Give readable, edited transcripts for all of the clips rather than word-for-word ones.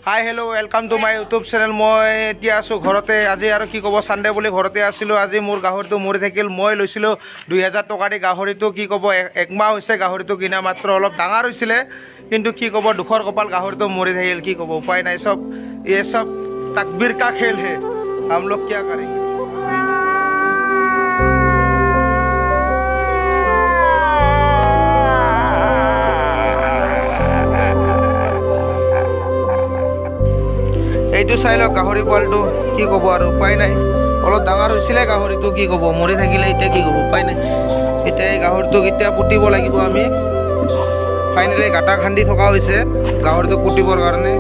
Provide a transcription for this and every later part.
Hi hello' welcome to my YouTube channel. মই এতিয়া আছোঁ ঘৰতে। আজি আৰু কি ক'ব, ছানডে বুলি ঘৰতে আছিলোঁ। আজি মোৰ গাহৰিটো মৰি থাকিল। মই লৈছিলোঁ 2000 টকা দি গাহৰিটো। কি ক'ব, একমাহ হৈছে গাহৰিটো কিনা, মাত্ৰ অলপ ডাঙৰ হৈছিলে, কিন্তু কি ক'ব, দুখৰ কপাল, গাহৰিটো মৰি থাকিল। কি ক'ব, উপায় নাই। এই চব তাকবীৰ কা খেল হে, हम लोग क्या करेंगे। এইটো চাই লওক গাহৰি পোৱালিটো। কি ক'ব আৰু, উপায় নাই। অলপ ডাঙৰ হৈছিলে গাহৰিটো, কি ক'ব, মৰি থাকিলে। এতিয়া কি ক'ব, উপায় নাই। এতিয়া এই গাহৰিটোক এতিয়া পুতিব লাগিব আমি। ফাইনেলি গাঁটা খান্দি থকা হৈছে গাহৰিটো পুতিবৰ কাৰণে।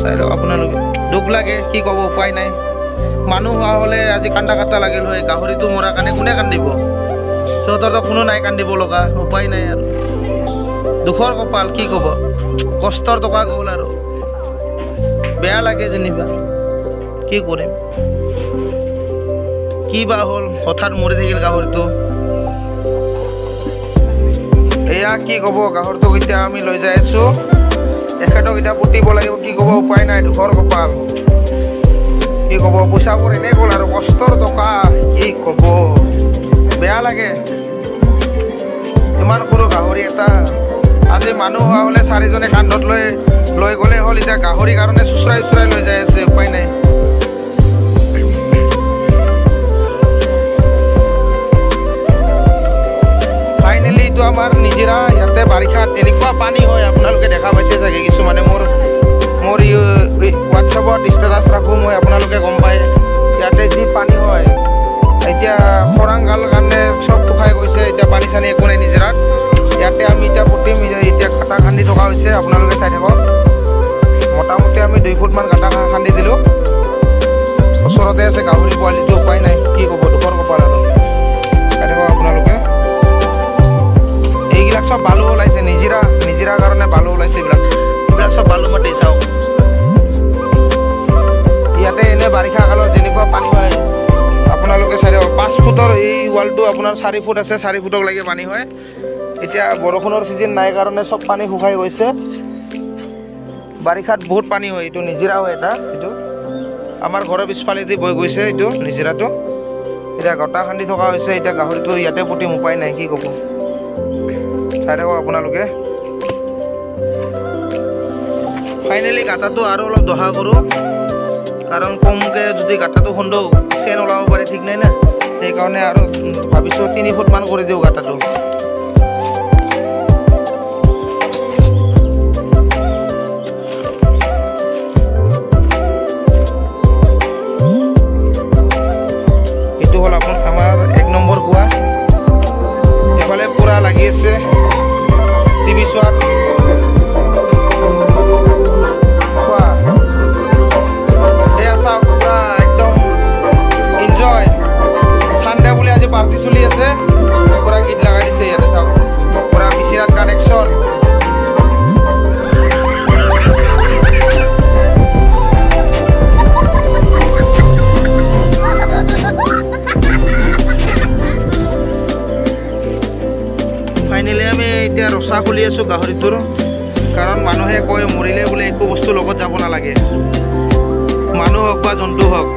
চাই লওক আপোনালোকে, দুখ লাগে। কি ক'ব, উপায় নাই। মানুহ হোৱা হ'লে আজি কান্দা কাটা লাগিল হয়। গাহৰিটো মৰাৰ কাৰণে কোনে কান্দিব? সিহঁতৰতো কোনো নাই কান্দিব লগা। উপায় নাই আৰু, দুখৰ কপাল। কি ক'ব, কষ্টৰ টকা গ'ল আৰু। বেয়া লাগে যেনিবা, কি কৰিম। কি বা হ'ল, হঠাৎ মৰি থাকিল গাহৰিটো। এয়া কি ক'ব, গাহৰিটোক এতিয়া আমি লৈ যাই আছোঁ। এখেতক এতিয়া পুতিব লাগিব। কি ক'ব, উপায় নাই, দুখৰ কপাল। কি ক'ব, পইচাবোৰ এনেই গ'ল আৰু, কষ্টৰ টকা। কি ক'ব, বেয়া লাগে। ইমান সৰু গাহৰি এটা। আজি মানুহ হোৱা হ'লে চাৰিজনে কান্ধত লৈ গ'লে হ'ল। এতিয়া গাহৰিৰ কাৰণে চুচৰাই লৈ যাই আছে। উপায় নাই। ফাইনেলি এইটো আমাৰ নিজৰা। ইয়াতে বাৰিষাত এনেকুৱা পানী হয়, আপোনালোকে দেখা পাইছে চাগে। কিছুমানে মোৰ হোৱাটছআপত ষ্টেটাছ ৰাখোঁ মই, আপোনালোকে গম পায়। ইয়াতে যি পানী হয়, এতিয়া খৰাং কাল কাৰণে চব শুকাই গৈছে। এতিয়া পানী চানী একো নাই নিজৰাত। ইয়াতে আমি এতিয়া পুতিম। এতিয়া গাঁটা খান্দি থকা হৈছে, আপোনালোকে চাই থাকক। মোটামুটি আমি 2 ফুটমান গাঁটা খান্দি দিলোঁ। ওচৰতে আছে গাহৰি পোৱালিটো। উপায় নাই, কি ক'ব, দুখৰ কপাল আৰু। চাই থাকক আপোনালোকে। এইবিলাক চব বালু ওলাইছে, নিজৰাৰ কাৰণে বালু ওলাইছে। এইবিলাক চব বালু মাটি। চাওক, ইয়াতে এনে বাৰিষা কালত যেনেকুৱা পানী হয়, আপোনালোকে চাই থাকক। 5 ফুটৰ এই ৱালটো আপোনাৰ 4 ফুট আছে। 4 ফুটক লাগি পানী হয়। এতিয়া বৰষুণৰ ছিজন নাই কাৰণে চব পানী শুকাই গৈছে। বাৰিষাত বহুত পানী হয়। এইটো নিজৰা হয় এটা। এইটো আমাৰ ঘৰৰ পিছফালেদি বৈ গৈছে, এইটো নিজৰাটো। এতিয়া গাঁটা খান্দি থকা হৈছে। এতিয়া গাহৰিটো ইয়াতে পুতিম, উপায় নাই। কি ক'ব, চাই থাকক আপোনালোকে। ফাইনেলি গাঁটাটো আৰু অলপ দহা কৰোঁ, কাৰণ কমকৈ যদি গাঁটাটো খুন্দো চেন ওলাব পাৰে, ঠিক নাই না। সেইকাৰণে আৰু ভাবিছোঁ 3 ফুটমান কৰি দিওঁ গাঁটাটো। এইটো হ'ল আমাৰ 1 নম্বৰ কুঁৱা। এইফালে পূৰা লাগি আছে টিভি চোৱাত। এয়া চাওক, পূৰা একদম এনজয়। ছানডে বুলি আজি পাৰ্টি চলি আছে। পূৰা গীত লগাই দিছে ইয়াতে। চাওক, পূৰা বিচৰাত কানেকশ্যন। ফাইনেলি আমি এতিয়া ৰচা খুলি আছোঁ গাহৰিটোৰ, কাৰণ মানুহে কয় মৰিলে বোলে একো বস্তু লগত যাব নালাগে, মানুহ হওক বা জন্তু হওক।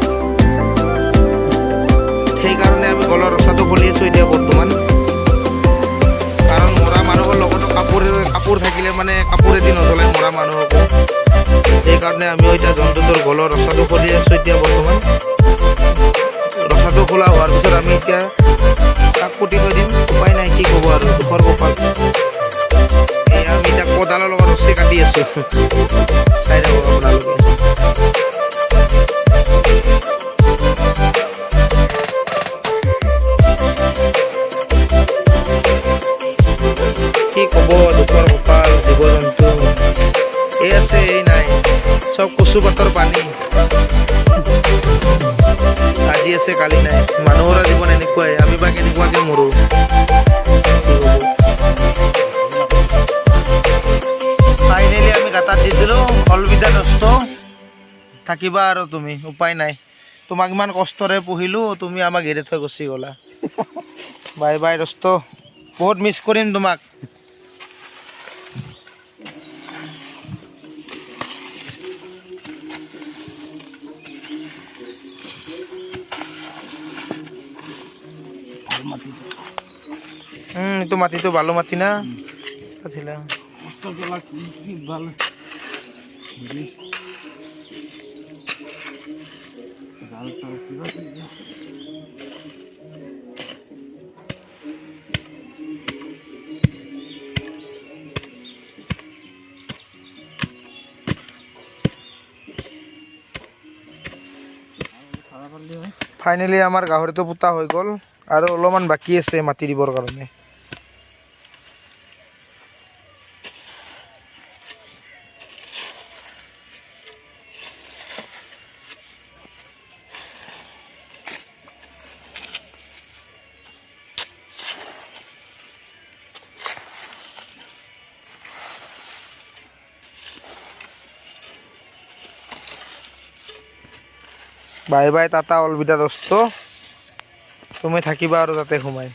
সেইকাৰণে আমি গলৰ ৰচাটো খুলি আছোঁ এতিয়া বৰ্তমান। কাৰণ মৰা মানুহৰ লগতো কাপোৰ থাকিলে মানে কাপোৰেদি নজ্বলাই মৰা মানুহকো। সেইকাৰণে আমিও এতিয়া জন্তুটোৰ গলৰ ৰচাটো খুলি আছোঁ এতিয়া বৰ্তমান। ৰচাটো খোলা হোৱাৰ পিছত আমি এতিয়া তাক পুতি থৈ দিম। উপায় নাই, কি ক'ব আৰু, দুখৰ কপাল। আমি এতিয়া কোদালৰ লগত ৰছী কাটি আছোঁ। চাই থাকক আপোনালোকে। কি ক'ব, দুখৰ কপাল, জীৱ জন্তু। এই আছে, এই নাই, চব কচু পাতৰ পানী। আজি আছে, কালি নাই। মানুহৰ জীৱন এনেকুৱাই। আমি বা কেনেকুৱাকে মৰোঁ। ফাইনেলি আমি গাঁটাত দি দিলোঁ। অলবিদা দোস্ত, থাকিবা আৰু তুমি, উপায় নাই। তোমাক ইমান কষ্টৰে পুহিলোঁ, তুমি আমাক এৰি থৈ গুচি গ'লা। বাই বাই দোস্ত, বহুত মিছ কৰিম তোমাক। কিন্তু মাটিটো ভালো মাটি না আছিলা ফাইনেলি আমাৰ গাহৰিটো পোতা হৈ গ'ল আৰু অলপমান বাকী আছে মাটি দিবৰ কাৰণে বাই বাই টাটা অলবিদা দোস্ত তুমি থাকিবা আৰু তাতে সোমাই